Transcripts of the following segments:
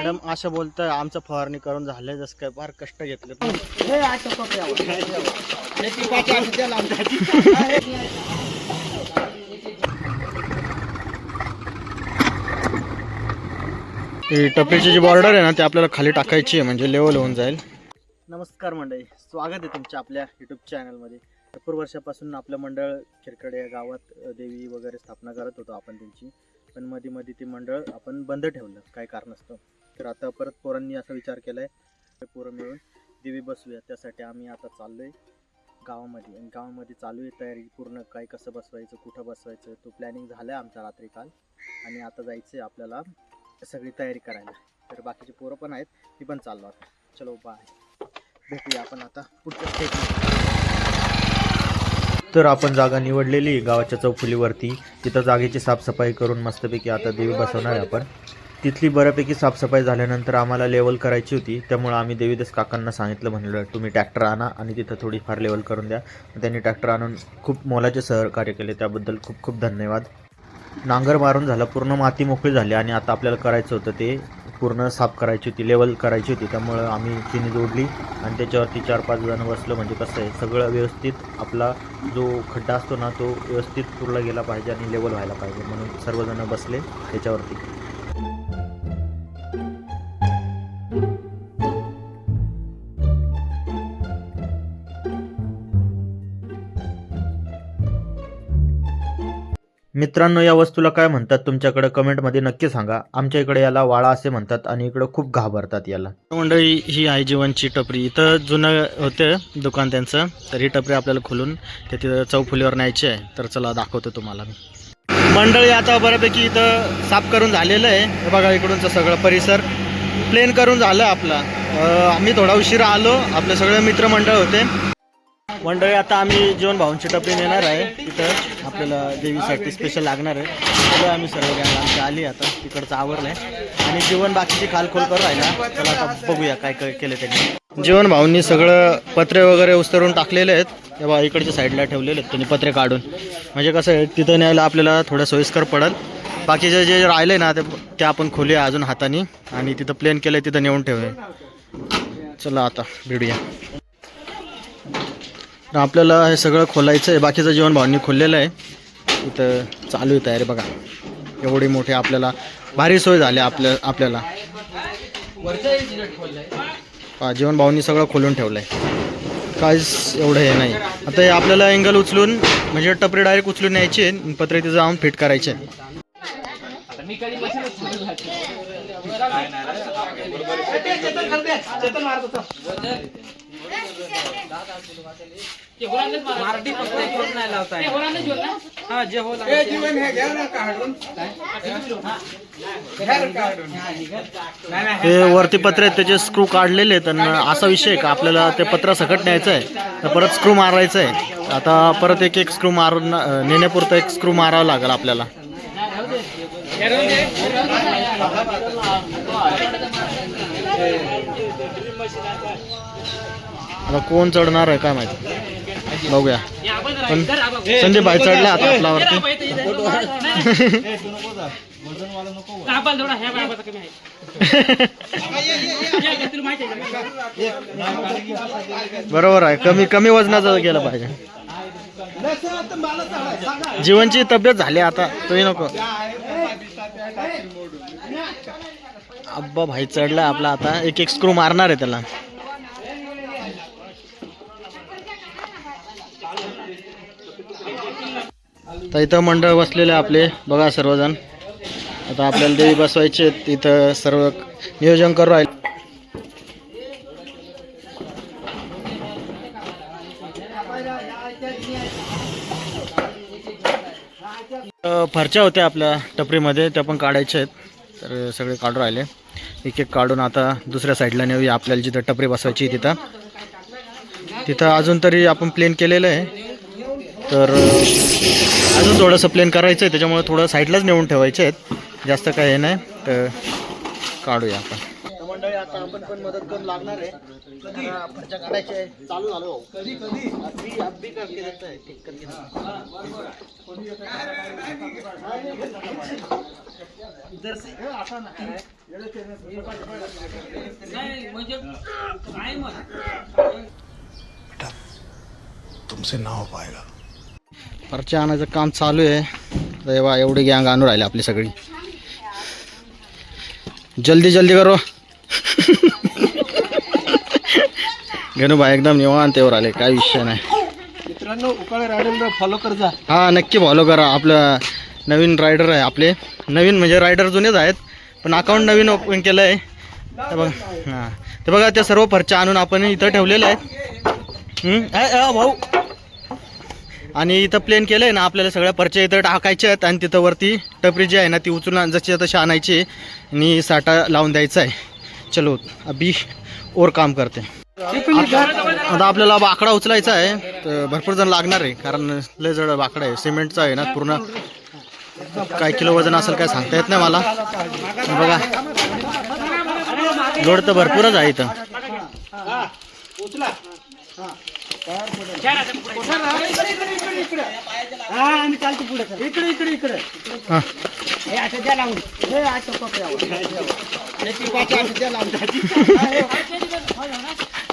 Madam अशा बोलतोय आमचं फवारणी करून झालंय जसं काय फार कष्ट घेतले. टपरीची जी बॉर्डर आहे ना ती आपल्याला खाली टाकायची आहे म्हणजे लेवल होऊन जाईल. नमस्कार मंडळी, स्वागत आहे तुमच्या आपल्या यूट्यूब चॅनलमध्ये. भरपूर वर्षापासून आपलं मंडळ खिरकडे या गावात देवी वगैरे स्थापना करत होतो आपण त्यांची, पण मध्ये ती मंडळ आपण बंद ठेवलं काय कारणास्तव. तर आता परत पोरांनी असा विचार केलाय पोरं मिळून देवी बसवूया, त्यासाठी आम्ही आता चाललोय गावामध्ये. आणि गावामध्ये चालू आहे तयारी पूर्ण, काय कसं बसवायचं, कुठं बसवायचं, तो प्लॅनिंग झाला आहे आमचा रात्री काल. आणि आता जायचं आहे आपल्याला सगळी तयारी करायला. तर बाकीचे पोरं पण आहेत, मी पण चाललो आता. चलो बाय, भेटूया आपण आता पुढच्या स्टेपमध्ये. तर आपण जागा निवडलेली गावाच्या चौफुलीवरती, तिथं जागेची साफसफाई करून मस्तपैकी आता देवी बसवणार आहे आपण. तिथली बऱ्यापैकी साफसफाई झाल्यानंतर आम्हाला लेवल करायची होती, त्यामुळे आम्ही देवीदास काकांना सांगितलं, म्हणलं तुम्ही ट्रॅक्टर आणा आणि तिथं थोडीफार लेवल करून द्या. त्यांनी ट्रॅक्टर आणून खूप मोलाचे सहकार्य केले, त्याबद्दल खूप खूप धन्यवाद. नांगर मारून झाला, पूर्ण माती मोकळी झाली आणि आता आपल्याला करायचं होतं ते पूर्ण साफ करायची होती, लेवल करायची होती. त्यामुळं आम्ही चिनी जोडली आणि त्याच्यावरती 4-5 जण बसलो. म्हणजे कसं आहे, सगळं व्यवस्थित आपला जो खड्डा असतो ना तो व्यवस्थित पुरला गेला पाहिजे आणि लेवल व्हायला पाहिजे, म्हणून सर्वजण बसले त्याच्यावरती. मित्रांनो, या वस्तूला काय म्हणतात तुमच्याकडे कमेंटमध्ये नक्की सांगा. आमच्या इकडे याला वाळा असे म्हणतात आणि इकडे खूप घाबरतात याला. मंडळी, ही आहे जीवनची टपरी. इथं जुनं होते दुकान त्यांचं, तर ही टपरी आपल्याला खोलून ते तिथं चौफुलीवर न्यायची आहे. तर चला दाखवतो तुम्हाला मी. मंडळी, आता बऱ्यापैकी इथं साफ करून झालेलं आहे. हे बघा, इकडूनचं सगळं परिसर प्लेन करून झालं आपला. आम्ही थोडा उशिरा आलो, आपले सगळे मित्रमंडळ होते. मंडळी, आता आम्ही जीवन भाऊंची टपरी नेणार आहे. तिथं आपल्याला देवीसाठी स्पेशल लागणार आहे. सगळं आम्ही सर्व गॅंग आमची आली, आता तिकडचं आवरलं आहे आणि जीवन बाकीची खालखोल करून राहिला. चला आता बघूया काय काय केलं त्यांनी. जीवन भाऊंनी सगळं पत्रे वगैरे उस्तरून टाकलेले आहेत. तेव्हा इकडच्या साईडला ठेवलेले आहेत त्यांनी पत्रे काढून, म्हणजे कसं आहे तिथं न्यायला आपल्याला थोडं सोयीस्कर पडेल. बाकीचे जे राहिले ना ते आपण खोलूया अजून हाताने आणि तिथं प्लेन केलं आहे तिथं नेऊन ठेवूया. चला आता भेटूया. आपल्याला हे सगळं खोलायचं आहे. बाकीचं जीवन भावांनी खोललेलं आहे. इथं चालू आहे तयारी. बघा, एवढी मोठी आपल्याला भारी सोय झाली आपल्याला. जीवन भाऊंनी सगळं खोलून ठेवलं आहे, काहीच एवढं हे नाही. आता हे आपल्याला अँगल उचलून म्हणजे टपरी डायरेक्ट उचलून न्यायची आहे, पत्रे तिथं जाऊन फिट करायचे. हे वरती पत्र आहेत त्याचे स्क्रू काढलेले आहेत. आणि असा विषय आहे का आपल्याला ते पत्र सकट न्यायचं आहे, तर परत स्क्रू मारायचं आहे. आता परत एक स्क्रू मारून नेण्यापुरतं एक स्क्रू मारावं लागेल आपल्याला. आता कोण चढणार आहे काय माहिती, बघूया. पण संजय भाई चढला आता आपल्यावरती. बरोबर आहे, कमी कमी वजनाचं गेलं पाहिजे. जीवनची तब्येत झाली आता, तोही नको. अब्बा भाई चढला आपला, आता एक स्क्रू मारणार आहे त्याला. तर इथं मंडळ बसलेले आपले बघा सर्वजण. आता आपल्याला देवी बसवायचे, इथं सर्व नियोजन करू राहील. फरच्या होत्या आपल्या टपरीमध्ये, त्या पण काढायच्या आहेत. तर सगळे काढून राहिले, एक एक काढून आता दुसऱ्या साईडला नेऊया. आपल्याला जिथं टपरी बसवायची तिथं अजून तरी आपण प्लेन केलेलं आहे, तर अजून थोडंसं प्लेन करायचं आहे. त्याच्यामुळे थोडं साईडलाच नेऊन ठेवायचे आहेत, जास्त काय हे नाही. तर काढूया आपण. मंडळी, आता आपण पण मदत करून लागणार आहे. फरच्या काढायचे चालू झालो. कधी अगदी तुमसे ना हो पाएगा. परच्या आणायचं काम चालू आहे. तेव्हा एवढी गँग आणून राहिली आपली सगळी. जल्दी जल्दी करो. गणूभाई एकदम निवांत येवर आले, काही विषय नाही. मित्रांनो उकाळे रायडरला फॉलो कर जा. हा नक्की फॉलो करा. आपलं नवीन रायडर आहे आपले. नवीन म्हणजे रायडर जुनेच आहेत पण अकाउंट नवीन ओपन केलं आहे. ते बघा हां ते बघा त्या सर्व फरच्या आणून आपण इथं ठेवलेले आहेत. भाऊ आणि इथं प्लेन केलं आहे ना, आपल्याला सगळ्या परच्या इथं टाकायच्या आहेत आणि तिथं वरती टपरी जी आहे ना ती उचलून जशी तशी आणायची आणि साठा लावून द्यायचा आहे. चलो अभी और काम करते. आता आपल्याला बाकडा उचलायचा आहे तर भरपूर जण लागणार आहे कारण लय जड बाकडा आहे. सिमेंटचा आहे ना पूर्ण. काय किलो वजन असेल काय सांगता येत नाही मला. बघा लोड तर भरपूरच आहे इथं.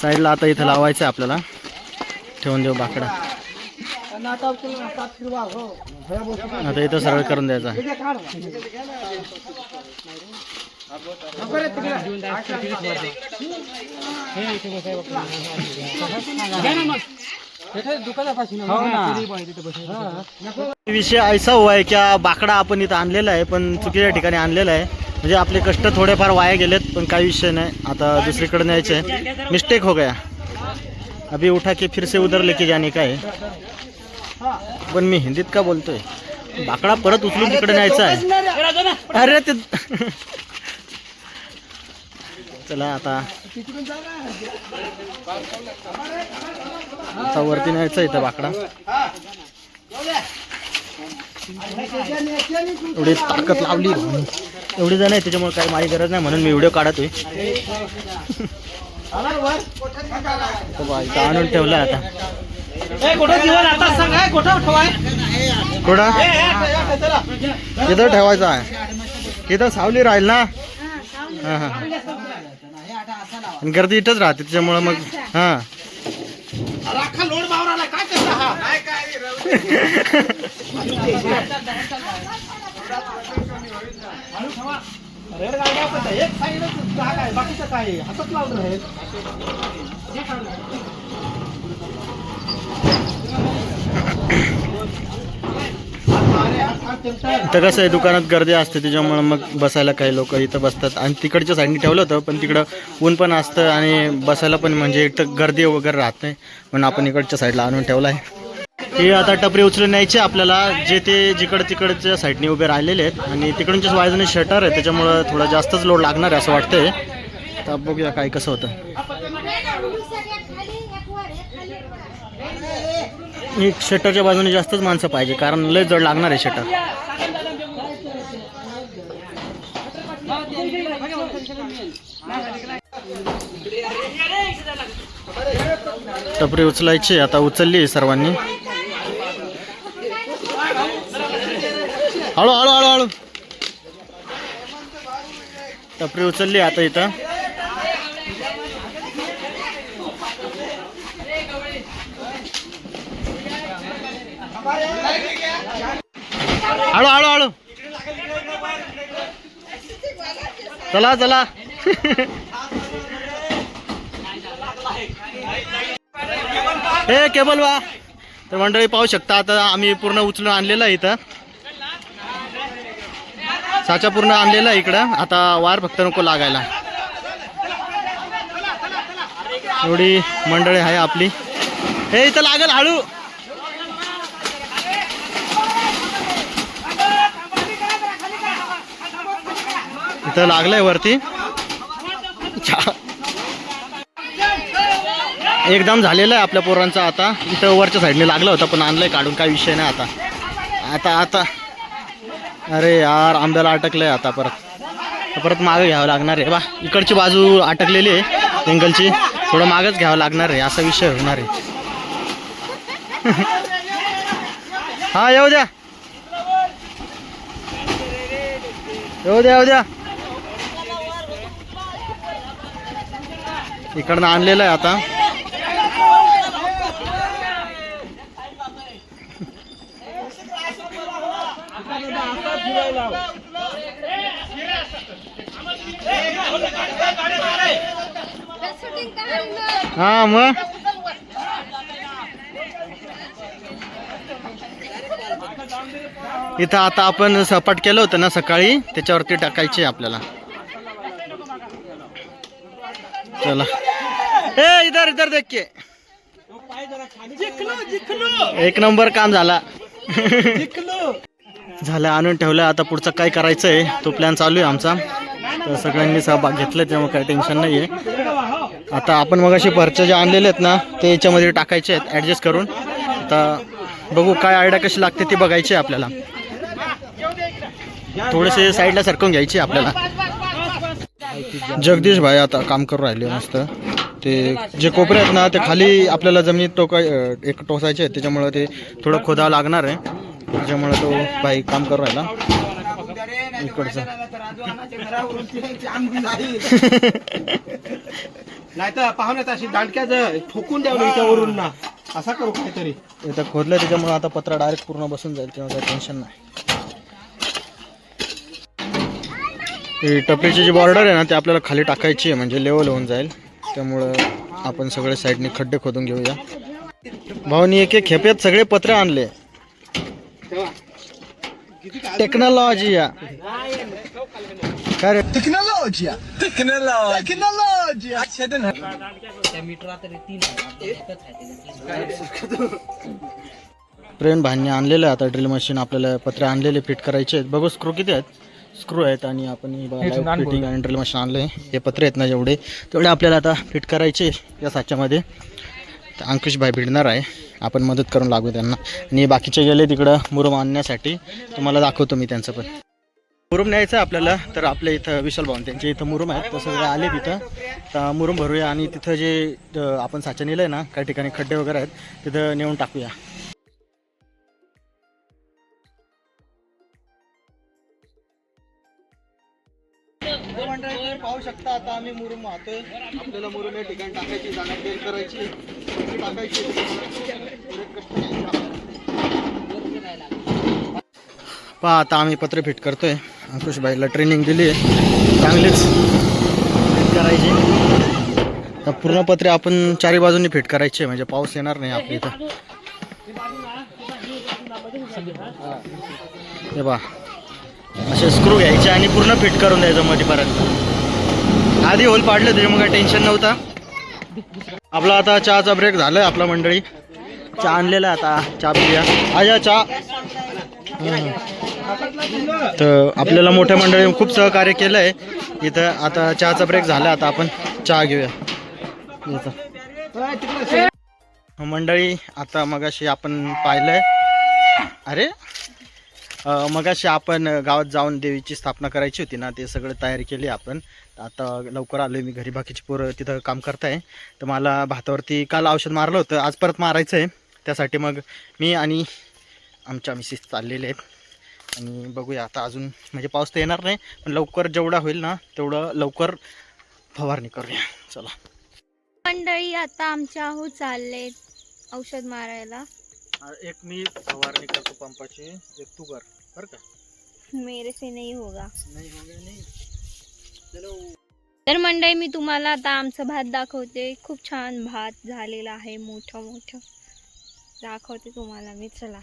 साईडला आता इथं लावायचं आहे आपल्याला. ठेवून देऊ बाकडा. आता इथं सरळ करून द्यायचा. विषय ऐसा हुआ है क्या, बाकडा आपण इथं आणलेला आहे पण चुकीच्या ठिकाणी आणलेला आहे. म्हणजे आपले कष्ट थोडेफार वाया गेलेत पण काही विषय नाही. आता दुसरीकडे न्यायचे आहे. मिस्टेक हो गया. अभी उठा के फिर से उधर लेके जाने का है. पण मी हिंदीत का बोलतोय. बाकडा परत उचलून तिकडे न्यायचा आहे. अरे ते चला आता वरती न्यायचं इथं बाकडा. एवढी ताकद लावली एवढी जण आहे त्याच्यामुळे काही माझी गरज नाही म्हणून मी व्हिडिओ काढतोय. इथं आणून ठेवलं आता. कुठं इथं ठेवायचं आहे. इथं सावली राहील ना. हां हां गर्दी इथंच राहते त्याच्यामुळं मग हां. इथं कसं आहे दुकानात गर्दी असते त्याच्यामुळं मग बसायला काही लोक इथं बसतात. आणि तिकडच्या साईडने ठेवलं होतं पण तिकडं ऊन पण असतं आणि बसायला पण म्हणजे इथं गर्दी वगैरे राहत नाही म्हणून आपण इकडच्या साईडला आणून ठेवलं आहे. हे आता टपरी उचलून न्यायचे आपल्याला. जे ते तिकडच्या साईडने उभे राहिलेले आहेत आणि तिकडूनच्याच बाजूने शटर आहे त्याच्यामुळं थोडं जास्तच लोड लागणार आहे असं वाटतंय. तर बघूया काय कसं होतं. एक शटरच्या बाजूने जास्तच माणसं पाहिजे कारण लय जड लागणार आहे शटर. टपरी उचलायची आता उचलली सर्वांनी. हळू हळू हळू हळू टपरी उचलली आता इथं. हळू हळू हळू चला चला. हे केबल वा. तर मंडळी पाहू शकता आता आम्ही पूर्ण उचलून आणलेलं आहे इथं. साचा पूर्ण आणलेला आहे इकडं. आता वार फक्त नको लागायला. एवढी मंडळी आहे आपली. हे इथं लागल हळू. इथं लागलंय वरती. एकदम झालेलं आहे आपल्या पोरांचा. आता इथं वरच्या साईडने लागलं होतं पण आणलंय काढून काही विषय नाही. आता अरे यार आंब्याला अटकलंय. आता परत मागं घ्यावं लागणार आहे. बा इकडची बाजू अटकलेली आहे एंगलची. थोडं मागच घ्यावं लागणार आहे असा विषय होणार आहे. हा येऊ द्या. येऊ द्या येऊ द्या. इकडनं आणलेलं आहे आता. हा मग इथं आता आपण सपाट केलं होतं ना सकाळी, त्याच्यावरती टाकायचे आपल्याला. चला ए इधर इधर देख के. एक नंबर काम झाला. झालं, आणून ठेवलं. आता पुढचं काय करायचं आहे तो प्लॅन चालू आहे आमचा. तर सगळ्यांनी सहभाग घेतला त्यामुळे काही टेन्शन नाही आहे. आता आपण मग असे भरचे जे आणलेले आहेत ना ते याच्यामध्ये टाकायचे आहेत ॲडजस्ट करून. आता बघू काय आयडिया कशी लागते ती बघायची आहे आपल्याला. थोडेसे साईडला सरकून घ्यायचे आपल्याला. जगदीश भाई आता काम करून राहिले मस्त. ते जे कोपरे आहेत ना ते खाली आपल्याला जमिनीत एक टोचायचे आहेत, त्याच्यामुळे ते थोडं खोदावं लागणार आहे. त्याच्यामुळे तो भाई काम करून राहिला इकडचं. नाही तर पाहुण्यात अशी दांडक्याच ठोकून द्यावं त्यावरून ना, असा करू काहीतरी. इथं खोदलं त्याच्यामुळे आता पत्रा डायरेक्ट पूर्ण बसून जाईल, तेव्हा काही टेन्शन नाही. टपरीची जी बॉर्डर आहे ना ते आपल्याला खाली टाकायची आहे, म्हणजे लेवल होऊन जाईल. त्यामुळं आपण सगळे साईडने खड्डे खोदून घेऊया. भाऊनी एक एक खेपेत सगळे पत्रे आणले. टेक्नॉलॉजी या काय रे? प्रेम भाईंनी आणलेलं आहे आता ड्रिल मशीन. आपल्याला पत्रे आणलेले फिट करायचे आहेत. बघू स्क्रू किती आहेत. स्क्रू आहेत आणि आपण फिटिंग आणि ड्रिल मशीन आणलं आहे. हे पत्रे आहेत ना जेवढे तेवढे आपल्याला आता फिट करायचे या साच्यामध्ये. तर अंकुश भाई भिडणार आहे, आपण मदत करून लागू त्यांना. आणि बाकीचे गेले तिकडं मुरुम आणण्यासाठी. तुम्हाला दाखवतो मी त्यांचं पण. मुरुम न्यायचं आहे आपल्याला. तर आपल्या इथं विशाल भाऊन त्यांचे इथं मुरुम आहेत, तर सगळे आले तिथं. तर मुरुम भरूया आणि तिथं जे आपण साचा नेलं आहे ना काही ठिकाणी खड्डे वगैरे आहेत तिथं नेऊन टाकूया. पाहू शकता आता आम्ही मुरुम वाहतोय. आपल्याला मुरुम या ठिकाणी टाकायची, जागा क्लिअर करायची, टाकायची. पहा आता आम्ही पत्रे फिट करतोय. अंकुश भाईला ट्रेनिंग दिली आहे चांगलीच फिट करायची. तर पूर्ण पत्रे आपण चारी बाजूंनी फिट करायचे, म्हणजे पाऊस येणार नाही आपल्या इथं. हे पहा असे स्क्रू घ्यायचे आणि पूर्ण फिट करून द्यायचं मध्यपर्यंत. आधी होल पाडलं त्याच्यामुळे काही टेन्शन नव्हतं. आपला आता चहाचा ब्रेक झालाय. आपला मंडळी चहा आणलेला आता, चहा पिऊया. आया चहा. तर आपल्याला मोठ्या मंडळी खूप सहकार्य केलं आहे इथं. आता चहाचा ब्रेक झाला, आता आपण चहा घेऊया. मंडळी आता मगाशी आपण पाहिलंय, अरे मगाशी आपण गावात जाऊन देवीची स्थापना करायची होती ना, ते सगळं तयारी केली आपण. आता लवकर आलो मी घरी, बाकीची पोरं तिथं काम करताय. तर मला भातावरती काल औषध मारलं होतं, आज परत मारायचं आहे. त्यासाठी मग मी आणि आमच्या मिसेस चाललेले आहेत. आणि बघूया आता अजून, म्हणजे पाऊस तर येणार नाही पण लवकर जेवढा होईल ना तेवढं लवकर फवारणी करूया. चला मंडळी आता आमच्या हो चालले औषध मारायला. एक मी फवारणी करतो पंपाची, एक तू कर बरं का. मेरे से नहीं होगा. नाही होगा नाही. चलो. तर मंडळी मी तुम्हाला आता आमचं भात दाखवते. खूप छान भात झालेला आहे, मोठं मोठं दाखवते तुम्हाला मी. चला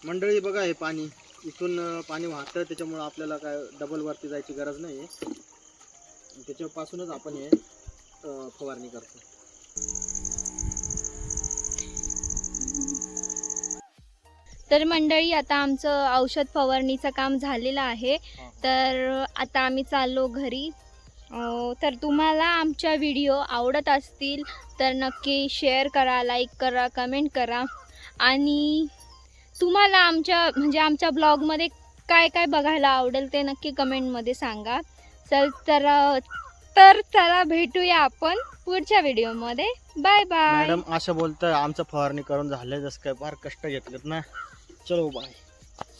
मंडळी बघा, हे पाणी इथून पाणी वाहतं, त्याच्यामुळं आपल्याला काय डबल वरती जायची गरज नाही आहे. त्याच्यापासूनच आपण हे फवारणी करतो. तर मंडळी आता आमचं औषध फवारणीचं काम झालेलं आहे. तर आता आम्ही चाललो घरी. तर तुम्हाला आमच्या व्हिडिओ आवडत असतील तर नक्की शेअर करा, लाईक करा, कमेंट करा. आणि तुम्हाला आमच्या ब्लॉगमध्ये काय काय बघायला आवडेल ते नक्की कमेंटमध्ये सांगा. तर चला भेटूया आपण पुढच्या व्हिडिओमध्ये. Bye bye. मॅडम असं बोलतंय आमचं फवारणी करून झालं, जसं काय फार कष्ट घेतलेत ना. चलो बाय.